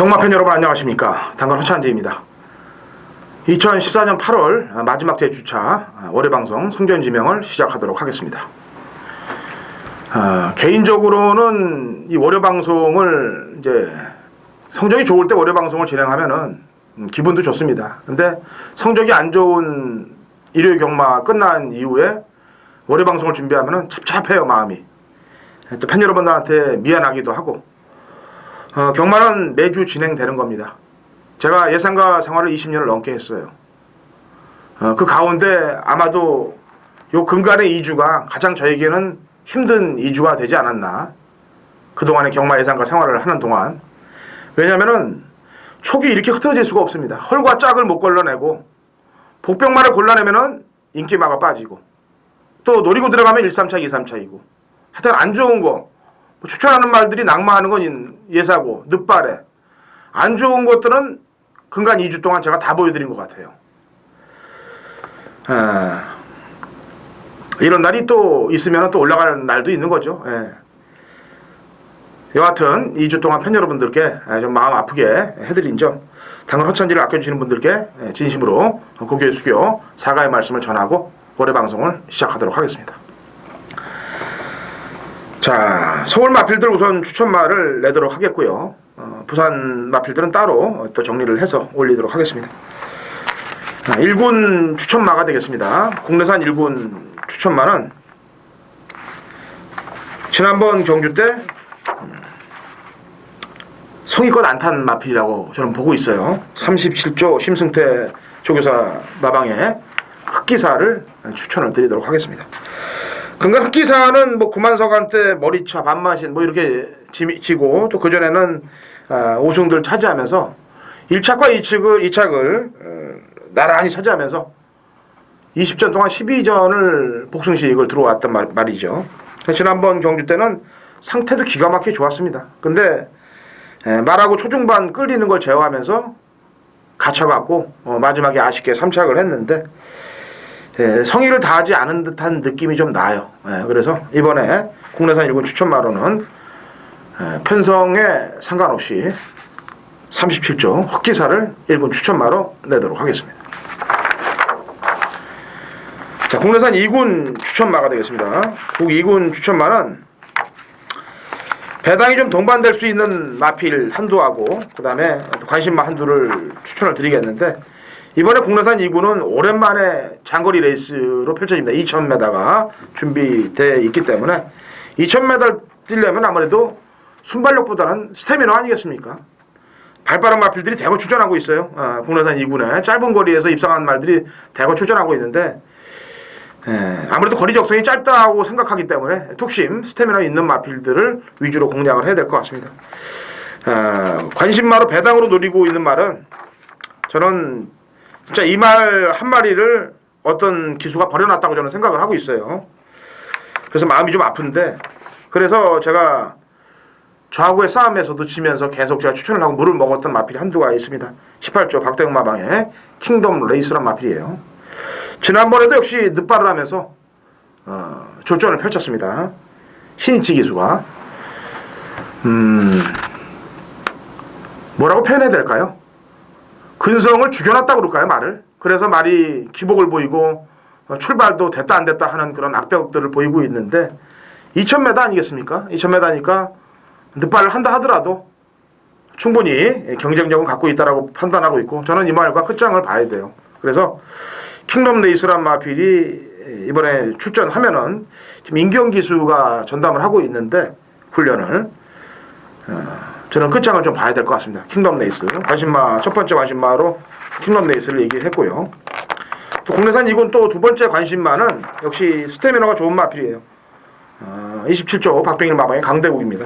경마팬 여러분 안녕하십니까. 당근 허찬지입니다. 2014년 8월 마지막 제 주차 월요방송 성전지명을 시작하도록 하겠습니다. 개인적으로는 이 월요방송을 이제 성적이 좋을 때 월요방송을 진행하면은 기분도 좋습니다. 근데 성적이 안 좋은 일요일 경마 끝난 이후에 월요방송을 준비하면은 찹찹해요, 마음이. 또 팬 여러분들한테 미안하기도 하고. 경마는 매주 진행되는 겁니다. 제가 예상가 생활을 20년을 넘게 했어요. 그 가운데 아마도 요 근간의 2주가 가장 저에게는 힘든 2주가 되지 않았나. 그동안의 경마 예상가 생활을 하는 동안. 왜냐면은 촉이 이렇게 흐트러질 수가 없습니다. 헐과 짝을 못 걸러내고 복병마를 골라내면은 인기마가 빠지고 또 노리고 들어가면 1, 3차, 2, 3차이고 하여튼 안 좋은 거 추천하는 말들이 낙마하는 건 예사고 늦발에 안 좋은 것들은 근간 2주 동안 제가 다 보여드린 것 같아요. 이런 날이 또 있으면 또 올라가는 날도 있는 거죠. 여하튼 2주 동안 팬 여러분들께 좀 마음 아프게 해드린 점 당근 허찬지를 아껴주시는 분들께 진심으로 고개 숙여 사과의 말씀을 전하고 월요 방송을 시작하도록 하겠습니다. 자, 서울 마필들 우선 추천마를 내도록 하겠고요. 부산 마필들은 따로 또 정리를 해서 올리도록 하겠습니다. 1군 추천마가 되겠습니다. 국내산 1군 추천마는 지난번 경주 때 성의껏 안탄 마필이라고 저는 보고 있어요. 37조 심승태 조교사 마방에 흑기사를 추천을 드리도록 하겠습니다. 근간 흑기사는 뭐 구만석한테 머리차 반마신 뭐 이렇게 지고 또 그전에는 5승들 차지하면서 1착과 2착을 나란히 차지하면서 20전 동안 12전을 복승식을 들어왔단 말이죠. 지난번 경주 때는 상태도 기가 막히게 좋았습니다. 근데 말하고 초중반 끌리는 걸 제어하면서 갇혀갖고 마지막에 아쉽게 3착을 했는데 성의를 다하지 않은 듯한 느낌이 좀 나요. 그래서 이번에 국내산 1군 추천마로는 편성에 상관없이 37조 흑기사를 1군 추천마로 내도록 하겠습니다. 자, 국내산 2군 추천마가 되겠습니다. 국 2군 추천마는 배당이 좀 동반될 수 있는 마필 한두하고 그 다음에 관심마 한두를 추천을 드리겠는데 이번에 국내산 2군은 오랜만에 장거리 레이스로 펼쳐집니다. 2000m가 준비되어 있기 때문에 2000m 뛰려면 아무래도 순발력보다는 스태미너 아니겠습니까? 발빠른 마필들이 대거 출전하고 있어요. 국내산 2군에 짧은 거리에서 입상한 말들이 대거 출전하고 있는데 아무래도 거리 적성이 짧다고 생각하기 때문에 툭심 스태미너 있는 마필들을 위주로 공략을 해야 될 것 같습니다. 관심마로 배당으로 노리고 있는 말은 저는 진짜 이 말 한 마리를 어떤 기수가 버려놨다고 저는 생각을 하고 있어요. 그래서 마음이 좀 아픈데 그래서 제가 저하고의 싸움에서도 지면서 계속 제가 추천을 하고 물을 먹었던 마필이 한두가 있습니다. 18조 박대웅 마방의 킹덤 레이스란 마필이에요. 지난번에도 역시 늦발을 하면서 졸전을 펼쳤습니다. 신이치 기수가 뭐라고 표현해야 될까요? 근성을 죽여놨다고 그럴까요, 말을? 그래서 말이 기복을 보이고 출발도 됐다 안 됐다 하는 그런 악벽들을 보이고 있는데 2000m 아니겠습니까? 2000m니까 늦발을 한다 하더라도 충분히 경쟁력은 갖고 있다라고 판단하고 있고 저는 이 말과 끝장을 봐야 돼요. 그래서 킹덤 레이스란 마필이 이번에 출전하면은 지금 임경 기수가 전담을 하고 있는데 훈련을 저는 끝장을 좀 봐야 될 것 같습니다. 킹덤 레이스 관심마 첫 번째 관심마로 킹덤 레이스를 얘기를 했고요. 또 국내산 2군 또 두 번째 관심마는 역시 스태미너가 좋은 마필이에요. 27조 박병일 마방의 강대국입니다.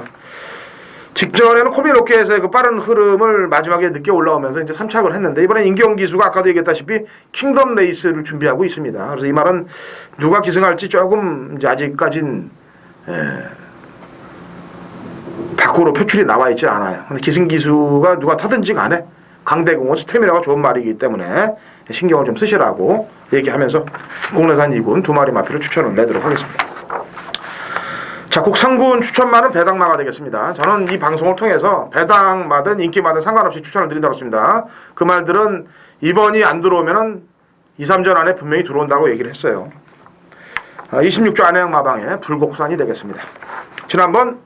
직전에는 코비로켓에서 그 빠른 흐름을 마지막에 늦게 올라오면서 이제 3착을 했는데 이번에 임경 기수가 아까도 얘기했다시피 킹덤 레이스를 준비하고 있습니다. 그래서 이 말은 누가 기승할지 조금 이제 아직까진 밖으로 표출이 나와 있지 않아요. 근데 기승기수가 누가 타든지 간에 강대공은 스태미너가 좋은 말이기 때문에 신경을 좀 쓰시라고 얘기하면서 국내산 2군 두 마리 마필을 추천을 내도록 하겠습니다. 자, 국상군 추천말은 배당마가 되겠습니다. 저는 이 방송을 통해서 배당마든 인기마든 상관없이 추천을 드린다고 했습니다. 그 말들은 이번이 안 들어오면은 2, 3전 안에 분명히 들어온다고 얘기를 했어요. 26조 안해양 마방의 불곡산이 되겠습니다. 지난번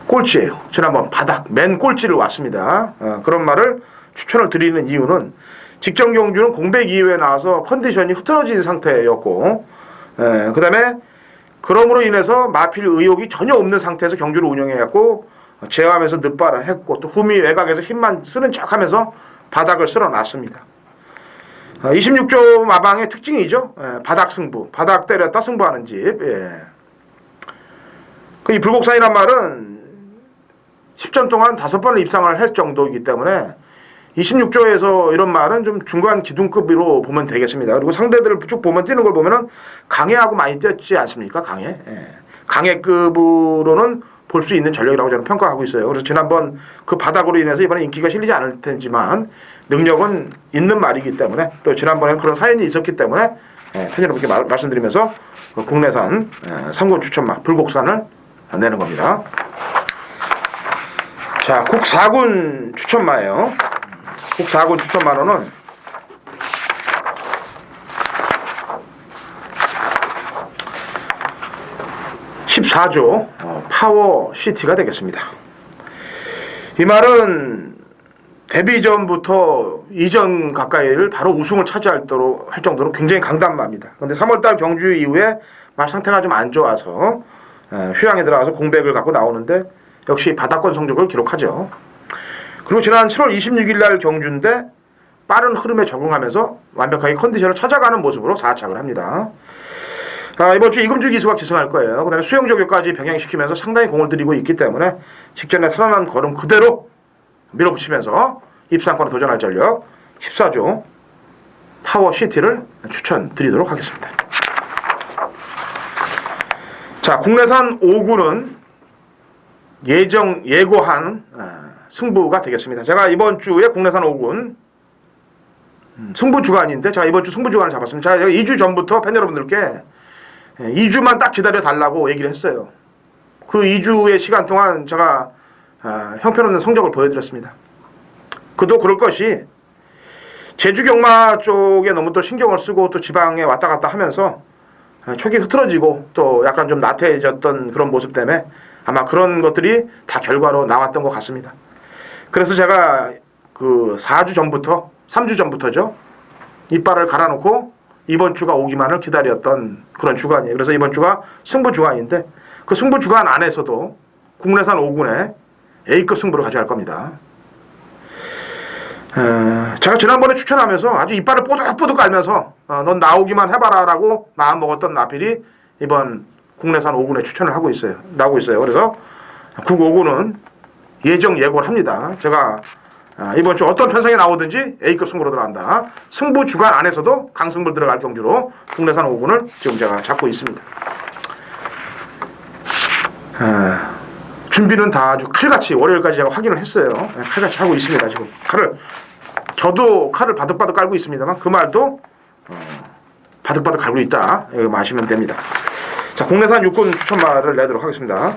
꼴찌예요. 지난번 바닥 맨 꼴찌를 왔습니다. 그런 말을 추천을 드리는 이유는 직전 경주는 공백 이후에 나와서 컨디션이 흐트러진 상태였고, 그 다음에 그럼으로 인해서 마필 의욕이 전혀 없는 상태에서 경주를 운영해갖고 제어하면서 늦바라 했고, 또 후미 외곽에서 힘만 쓰는 척하면서 바닥을 쓸어놨습니다. 26조 마방의 특징이죠. 바닥 승부, 바닥 때렸다 승부하는 집. 이 불곡산이란 말은 10전 동안 5번을 입상을 할 정도이기 때문에 26조에서 이런 말은 좀 중간 기둥급으로 보면 되겠습니다. 그리고 상대들을 쭉 보면 뛰는 걸 보면은 강해하고 많이 뛰었지 않습니까? 강해. 강해급으로는 볼 수 있는 전력이라고 저는 평가하고 있어요. 그래서 지난번 그 바닥으로 인해서 이번에 인기가 실리지 않을 테지만 능력은 있는 말이기 때문에, 또 지난번에 그런 사연이 있었기 때문에 팬 여러분께 말씀드리면서 국내산 3군 추천막 불곡산을 내는 겁니다. 자, 국4군 추천마예요. 국4군 추천만원은 14조 파워시티가 되겠습니다. 이 말은 데뷔 전부터 2전 가까이를 바로 우승을 차지할 정도로 굉장히 강단마입니다. 그런데 3월달 경주 이후에 말 상태가 좀 안 좋아서 휴양에 들어가서 공백을 갖고 나오는데 역시 바닥권 성적을 기록하죠. 그리고 지난 7월 26일 날 경주인데 빠른 흐름에 적응하면서 완벽하게 컨디션을 찾아가는 모습으로 4착을 합니다. 이번 주 이금주 기수가 기승할 거예요. 그 다음에 수영조교까지 병행시키면서 상당히 공을 들이고 있기 때문에 직전에 살아난 걸음 그대로 밀어붙이면서 입상권에 도전할 전력 14조 파워시티를 추천드리도록 하겠습니다. 자, 국내산 5구는 예고한 승부가 되겠습니다. 제가 이번 주에 국내산 5군 승부 주간인데 제가 이번 주 승부 주간을 잡았습니다. 제가 2주 전부터 팬 여러분들께 2주만 딱 기다려 달라고 얘기를 했어요. 그 2주의 시간 동안 제가 형편없는 성적을 보여드렸습니다. 그도 그럴 것이 제주 경마 쪽에 너무 또 신경을 쓰고 또 지방에 왔다 갔다 하면서 촉이 흐트러지고 또 약간 좀 나태해졌던 그런 모습 때문에 아마 그런 것들이 다 결과로 나왔던 것 같습니다. 그래서 제가 그 4주 전부터 3주 전부터죠, 이빨을 갈아놓고 이번 주가 오기만을 기다렸던 그런 주간이에요. 그래서 이번 주가 승부 주간인데 그 승부 주간 안에서도 국내산 5군에 A급 승부를 가져갈 겁니다. 제가 지난번에 추천하면서 아주 이빨을 뽀득뽀득 깔면서 넌 나오기만 해봐라 라고 마음먹었던 나필이 이번 국내산 5군에 추천을 하고 있어요. 나오고 있어요. 그래서 국 5군은 예정 예고를 합니다. 제가 이번 주 어떤 편성이 나오든지 A급 승부로 들어간다. 승부 주간 안에서도 강승부로 들어갈 경주로 국내산 5군을 지금 제가 잡고 있습니다. 준비는 다 아주 칼같이 월요일까지 제가 확인을 했어요. 칼같이 하고 있습니다. 지금 저도 칼을 바득바득 깔고 있습니다만 그 말도 바득바득 갈고 있다. 이거 마시면 됩니다. 자, 국내산 6군 추천말을 내도록 하겠습니다.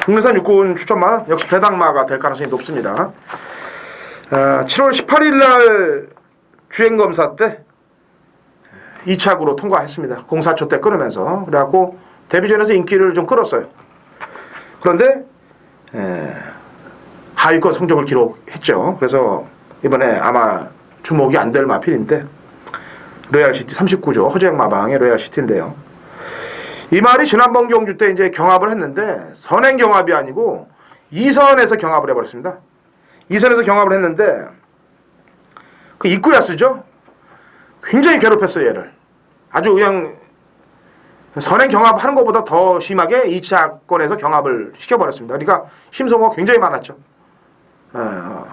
국내산 6군 추천만 역시 배당마가 될 가능성이 높습니다. 7월 18일 날 주행검사 때 2착으로 통과했습니다. 04초 때 끊으면서. 그래갖고 데뷔전에서 인기를 좀 끌었어요. 그런데 하위권 성적을 기록했죠. 그래서 이번에 아마 주목이 안 될 마필인데 로얄시티 39조 허재영 마방의 로얄시티인데요. 이 말이 지난번 경주 때 이제 경합을 했는데 선행 경합이 아니고 2선에서 경합을 해버렸습니다. 2선에서 경합을 했는데 그 입구야스죠. 굉장히 괴롭혔어요. 얘를 아주 그냥 선행 경합하는 것보다 더 심하게 2차권에서 경합을 시켜버렸습니다. 그러니까 심소모가 굉장히 많았죠.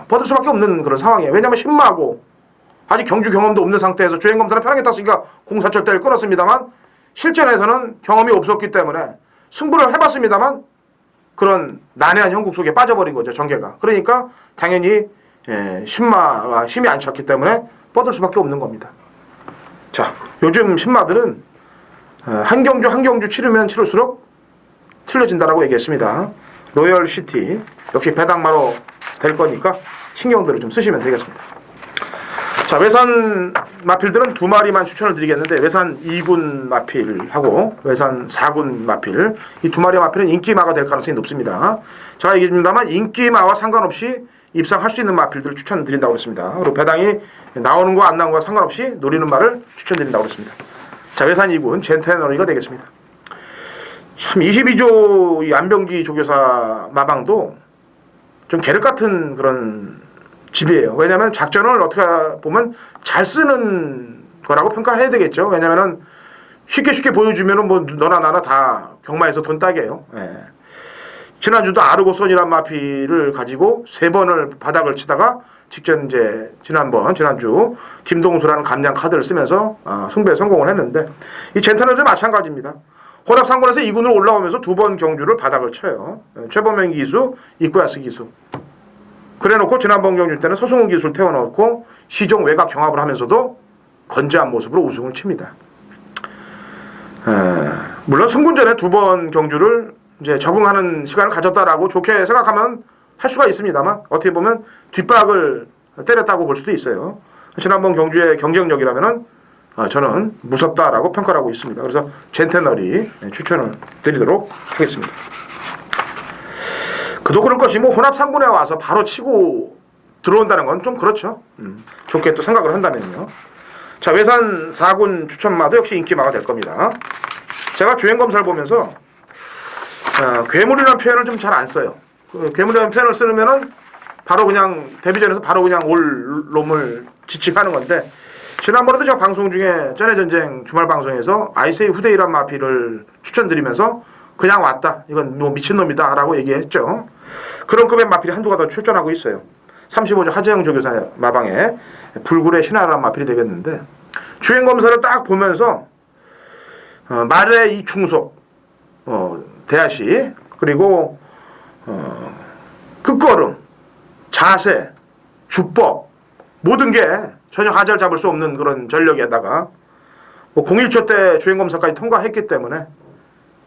뻗을 수밖에 없는 그런 상황이에요. 왜냐하면 신마하고 아직 경주 경험도 없는 상태에서 주행검사는 편하게 탔으니까 04초 때를 끌었습니다만 실전에서는 경험이 없었기 때문에 승부를 해봤습니다만 그런 난해한 형국 속에 빠져버린 거죠. 전개가. 그러니까 당연히 신마가 힘이 안 찼기 때문에 뻗을 수밖에 없는 겁니다. 자, 요즘 신마들은 한 경주 치르면 치를수록 틀려진다라고 얘기했습니다. 로열시티 역시 배당마로 될 거니까 신경들을 좀 쓰시면 되겠습니다. 자, 외산 마필들은 두 마리만 추천을 드리겠는데 외산 2군 마필하고 외산 4군 마필 이 두 마리 마필은 인기마가 될 가능성이 높습니다. 제가 얘기했습니다만 인기마와 상관없이 입상할 수 있는 마필들을 추천드린다고 그랬습니다. 그리고 배당이 나오는 거 안 나오는 거 상관없이 노리는 말을 추천드린다고 그랬습니다. 자, 외산 2군 젠테너리가 되겠습니다. 참 22조 이 안병기 조교사 마방도 좀 계륵 같은 그런 집이에요. 왜냐하면 작전을 어떻게 보면 잘 쓰는 거라고 평가해야 되겠죠. 왜냐하면 쉽게 보여주면은 뭐 너나 나나 다 경마에서 돈 따게요. 예. 지난주도 아르고손이란 마피를 가지고 3번을 바닥을 치다가 직전 이제 지난주 김동수라는 감량 카드를 쓰면서 승부에 성공을 했는데 이 젠타너도 마찬가지입니다. 혼합 상권에서 2군으로 올라오면서 2번 경주를 바닥을 쳐요. 최범행 기수, 이쿠야스 기수. 그래놓고 지난번 경주 때는 서승훈 기수를 태워놓고 시종 외곽 경합을 하면서도 건재한 모습으로 우승을 칩니다. 물론 승군전에 2번 경주를 이제 적응하는 시간을 가졌다라고 좋게 생각하면 할 수가 있습니다만 어떻게 보면 뒷박을 때렸다고 볼 수도 있어요. 지난번 경주의 경쟁력이라면은 저는 무섭다라고 평가를 하고 있습니다. 그래서 젠테너리 추천을 드리도록 하겠습니다. 그도 그럴 것이 뭐 혼합 상군에 와서 바로 치고 들어온다는 건 좀 그렇죠. 좋게 또 생각을 한다면요. 자, 외산 4군 추천마도 역시 인기마가 될 겁니다. 제가 주행 검사를 보면서 괴물이라는 표현을 좀 잘 안 써요. 그 괴물이라는 표현을 쓰면은 바로 그냥 데뷔전에서 바로 그냥 올 놈을 지칭하는 건데 지난번에도 제가 방송 중에 전해전쟁 주말 방송에서 아이세이 후대이란 마피를 추천드리면서 그냥 왔다. 이건 뭐 미친놈이다 라고 얘기했죠. 그런 급의 마필이 한두가 더 출전하고 있어요. 35조 하재영 조교사 마방에 불굴의 신하라는 마필이 되겠는데 주행검사를 딱 보면서 말의 이 중속 대하시 그리고 끝걸음 자세 주법 모든 게 전혀 하자를 잡을 수 없는 그런 전력에다가 뭐 01초 때 주행검사까지 통과했기 때문에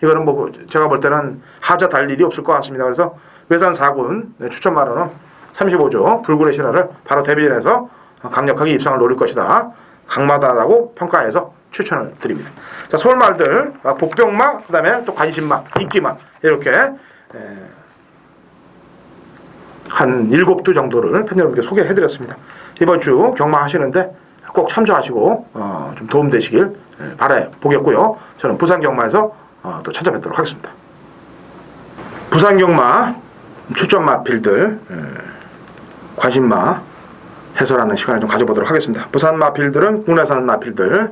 이거는 뭐 제가 볼 때는 하자 달 일이 없을 것 같습니다. 그래서 외산 4군 추천마로는 35조 불굴의 신화를 바로 데뷔전에서 강력하게 입상을 노릴 것이다. 강마다라고 평가해서 추천을 드립니다. 자, 서울말들 복병마 그다음에 또 관심마 인기마 이렇게 한 7두 정도를 팬 여러분께 소개해드렸습니다. 이번 주 경마 하시는데 꼭 참조하시고 좀 도움되시길 바라보겠고요. 저는 부산 경마에서 또 찾아뵙도록 하겠습니다. 부산 경마 추천마 필들 관심마 해설하는 시간을 좀 가져보도록 하겠습니다. 부산 마필들은 국내산 마필들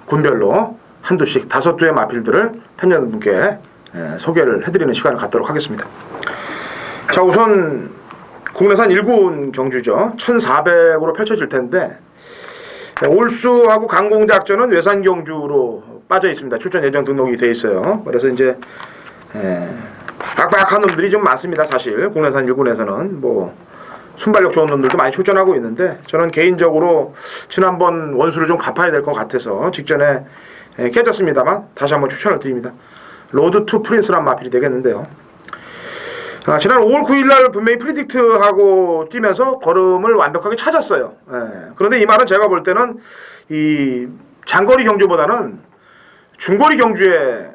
군별로 한두씩 5두의 마필들을 팬 여러분께 소개를 해드리는 시간을 갖도록 하겠습니다. 자, 우선 국내산 1군 경주죠. 1400으로 펼쳐질 텐데 올수하고 강공작전은 외산 경주로 빠져 있습니다. 출전 예정 등록이 돼 있어요. 그래서 이제 빡빡한 놈들이 좀 많습니다. 사실 국내산 1군에서는 뭐 순발력 좋은 놈들도 많이 출전하고 있는데 저는 개인적으로 지난번 원수를 좀 갚아야 될 것 같아서 직전에 깨졌습니다만 다시 한번 추천을 드립니다. 로드 투 프린스란 마필이 되겠는데요. 지난 5월 9일날 분명히 프리딕트하고 뛰면서 걸음을 완벽하게 찾았어요. 그런데 이 말은 제가 볼 때는 이 장거리 경주보다는 중거리 경주에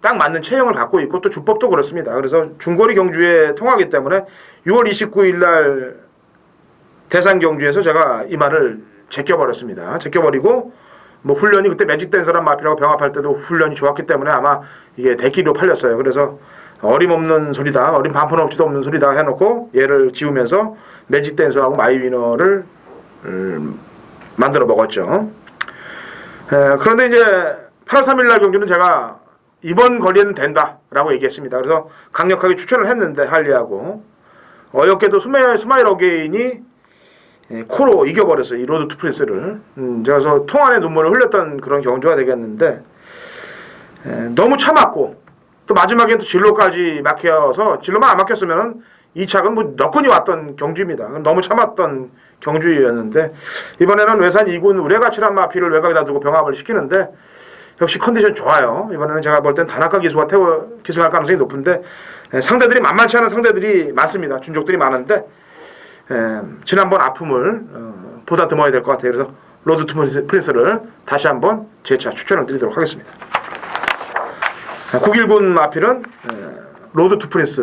딱 맞는 체형을 갖고 있고 또 주법도 그렇습니다. 그래서 중거리 경주에 통하기 때문에 6월 29일날 대산 경주에서 제가 이 말을 제껴버렸습니다. 제껴버리고 뭐 훈련이 그때 매직댄서란 마피라고 병합할 때도 훈련이 좋았기 때문에 아마 이게 대기로 팔렸어요. 그래서 어림없는 소리다, 어림 반푼업치도 없는 소리다 해놓고 얘를 지우면서 매직댄서하고 마이위너를 만들어 먹었죠. 그런데 이제 8월 3일날 경주는 제가 이번 거리에는 된다라고 얘기했습니다. 그래서 강력하게 추천을 했는데 할리하고 어렵게도 스마일 어게인이 코로 이겨버렸어요. 이 로드 투 프린스를. 그래서 통안에 눈물을 흘렸던 그런 경주가 되겠는데 너무 참았고 또 마지막엔 또 진로까지 막혀서 진로만 안 막혔으면은 이 착은 뭐 너끈히 왔던 경주입니다. 너무 참았던 경주였는데 이번에는 외산 2군 우레가치란 마피를 외곽에다 두고 병합을 시키는데 역시 컨디션 좋아요. 이번에는 제가 볼 땐 다나카 기수가 기승할 가능성이 높은데 상대들이 만만치 않은 상대들이 많습니다. 준족들이 많은데 지난번 아픔을 보다듬어야 될 것 같아요. 그래서 로드 투 프린스를 다시 한번 재차 추천을 드리도록 하겠습니다. 9.1군 마필은 로드 투 프린스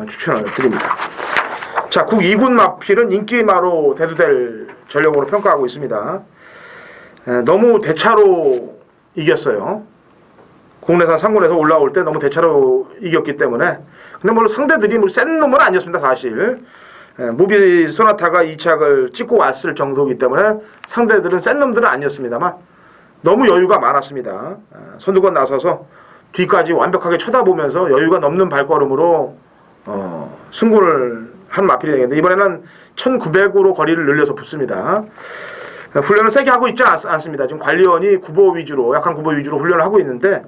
추천을 드립니다. 자, 9.2군 마필은 인기마로 대두될 전력으로 평가하고 있습니다. 너무 대차로 이겼어요. 국내산 3군에서 올라올 때 너무 대차로 이겼기 때문에. 근데 뭐 상대들이 뭐 센 놈은 아니었습니다, 사실. 무비 소나타가 2착을 찍고 왔을 정도이기 때문에 상대들은 센 놈들은 아니었습니다만 너무 여유가 많았습니다. 선두권 나서서 뒤까지 완벽하게 쳐다보면서 여유가 넘는 발걸음으로 승부를 한 마필이 되겠는데 이번에는 1900으로 거리를 늘려서 붙습니다. 훈련을 세게 하고 있지 않습니다. 지금 관리원이 구보 위주로, 약한 구보 위주로 훈련을 하고 있는데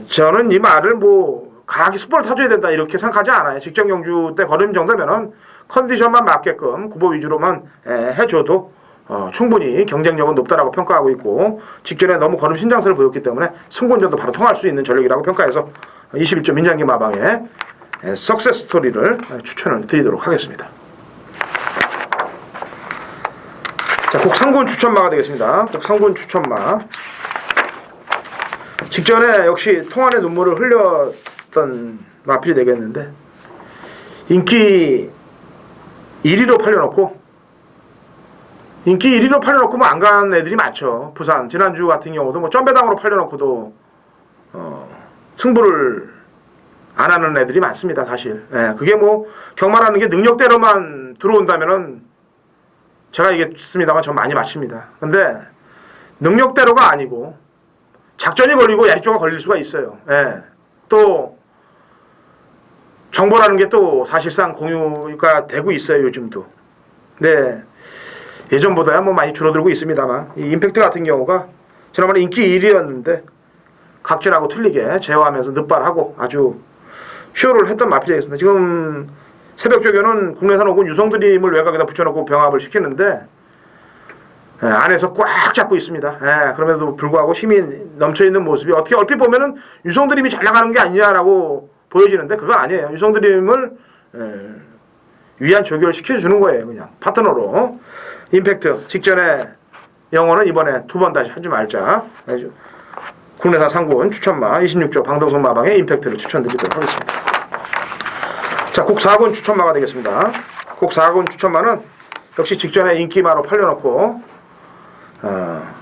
저는 이 말을 뭐 강하게 숯볼을 타줘야 된다 이렇게 생각하지 않아요. 직전 경주 때 걸음 정도면은 컨디션만 맞게끔 구보 위주로만 해줘도 충분히 경쟁력은 높다라고 평가하고 있고 직전에 너무 걸음 신장세를 보였기 때문에 승군전도 바로 통할 수 있는 전력이라고 평가해서 21점 민장기 마방의 석세스 스토리를 추천을 드리도록 하겠습니다. 자, 곡상군 추천마가 되겠습니다. 곡상군 추천마. 직전에 역시 통안의 눈물을 흘렸던 마필이 되겠는데 인기 1위로 팔려놓고 뭐 안 간 애들이 많죠. 부산 지난주 같은 경우도 뭐 점배당으로 팔려놓고도 승부를 안 하는 애들이 많습니다, 사실. 그게 뭐 경마라는 게 능력대로만 들어온다면은 제가 얘기했습니다만 전 많이 맞습니다. 근데 능력대로가 아니고 작전이 걸리고 야리조가 걸릴 수가 있어요. 또 정보라는 게 또 사실상 공유가 되고 있어요, 요즘도. 네. 예전보다야 뭐 많이 줄어들고 있습니다만 이 임팩트 같은 경우가 지난번에 인기 1위였는데 각질하고 틀리게 제어하면서 늑발하고 아주 쇼를 했던 마필이었습니다. 지금 새벽 조교는 국내산 오군 유성드림을 외곽에다 붙여놓고 병합을 시키는데 안에서 꽉 잡고 있습니다. 그럼에도 불구하고 힘이 넘쳐있는 모습이 어떻게 얼핏 보면은 유성드림이 잘 나가는 게 아니냐라고 보여지는데 그건 아니에요. 유성드림을 위한 조교를 시켜주는 거예요. 그냥 파트너로. 임팩트 직전에 영어는 이번에 두 번 다시 하지 말자. 국내산 상군 추천마 26조 방동석 마방의 임팩트를 추천드리도록 하겠습니다. 자, 곡 4군 추천마가 되겠습니다. 곡 4군 추천마는 역시 직전에 인기마로 팔려놓고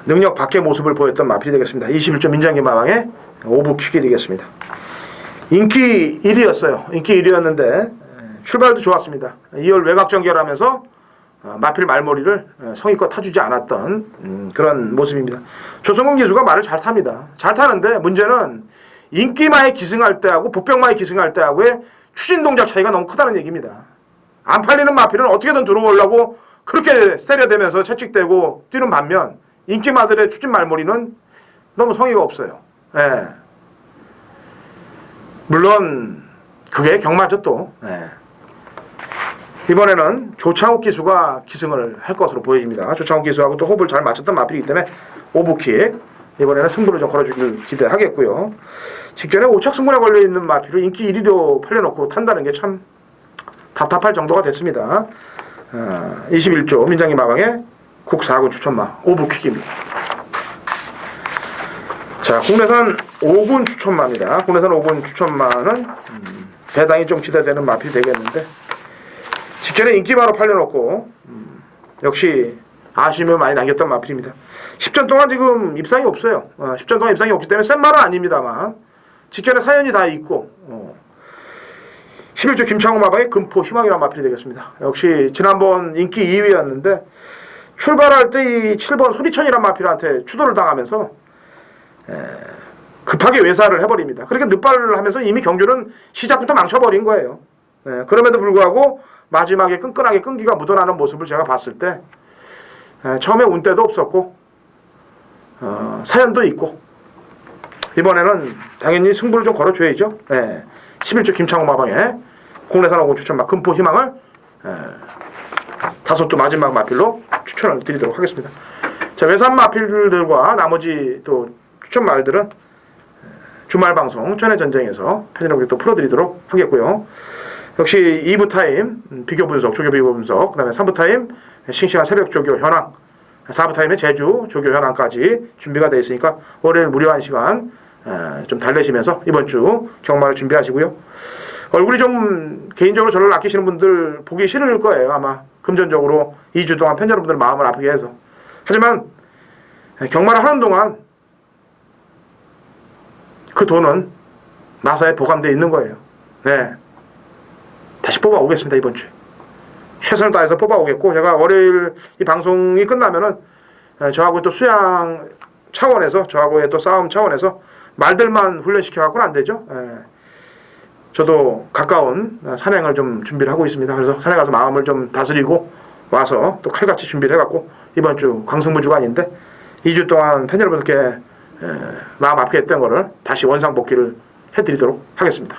능력 밖의 모습을 보였던 마필이 되겠습니다. 21조 민장기 마방의 오브킥이 되겠습니다. 인기 1위였어요. 인기 1위였는데 출발도 좋았습니다. 2월 외곽 전결하면서 마필 말머리를 성의껏 타주지 않았던 그런 모습입니다. 조성근 기수가 말을 잘 탑니다. 잘 타는데 문제는 인기마에 기승할 때하고 복병마에 기승할 때하고의 추진 동작 차이가 너무 크다는 얘기입니다. 안 팔리는 마필은 어떻게든 들어오려고 그렇게 세려대면서 채찍대고 뛰는 반면 인기마들의 추진 말머리는 너무 성의가 없어요. 물론 그게 경마죠 또. 이번에는 조창욱 기수가 기승을 할 것으로 보여집니다. 조창욱 기수하고 또 호흡을 잘 맞췄던 마필이기 때문에 오브킥 이번에는 승부를 좀 걸어주길 기대하겠고요. 직전에 5착 승부에 걸려있는 마필을 인기 1위로 팔려놓고 탄다는 게 참 답답할 정도가 됐습니다. 21조 민장기 마방의 곡 4군 추천마 오브킥입니다. 자, 국내산 5군 추천마입니다. 국내산 5군 추천마는 배당이 좀 기대되는 마필이 되겠는데 직전에 인기마로 팔려놓고 역시 아쉬움을 많이 남겼던 마필입니다. 10전 동안 지금 입상이 없어요. 10전 동안 입상이 없기 때문에 센 말은 아닙니다만 직전에 사연이 다 있고 11조 김창호 마방의 금포 희망이라는 마필이 되겠습니다. 역시 지난번 인기 2위였는데 출발할 때 이 7번 소리천이라는 마필한테 추돌을 당하면서 급하게 외사를 해버립니다. 그렇게 늑발을 하면서 이미 경주는 시작부터 망쳐버린 거예요. 그럼에도 불구하고 마지막에 끈끈하게 끈기가 묻어나는 모습을 제가 봤을 때 처음에 운때도 없었고 사연도 있고 이번에는 당연히 승부를 좀 걸어줘야죠. 11조 김창호 마방의 국내산 5군 추천마 금포 희망을 다소 또 마지막 마필로 추천을 드리도록 하겠습니다. 자, 외산 마필들과 나머지 또 추천 말들은 주말 방송 전의 전쟁에서 편의롭게 또 풀어드리도록 하겠고요. 역시 2부 타임 비교 분석, 조교 비교 분석, 그 다음에 3부 타임 싱싱한 새벽 조교 현황, 4부 타임에 제주 조교 현황까지 준비가 되어 있으니까 월요일 무료 1시간 좀 달래시면서 이번 주 경마를 준비하시고요. 얼굴이 좀 개인적으로 저를 아끼시는 분들 보기 싫을 거예요. 아마 금전적으로 2주 동안 팬여러분들 마음을 아프게 해서. 하지만 경마를 하는 동안 그 돈은 나사에 보관되어 있는 거예요. 네, 다시 뽑아오겠습니다. 이번 주에 최선을 다해서 뽑아오겠고, 제가 월요일 이 방송이 끝나면은 저하고 또 수양 차원에서, 저하고의 또 싸움 차원에서 말들만 훈련시켜갖고는 안 되죠. 저도 가까운 산행을 좀 준비를 하고 있습니다. 그래서 산에 가서 마음을 좀 다스리고 와서 또 칼같이 준비를 해갖고 이번 주 광승무주가 아닌데 2주 동안 팬 여러분들께 마음 아프게 했던 거를 다시 원상복귀를 해드리도록 하겠습니다.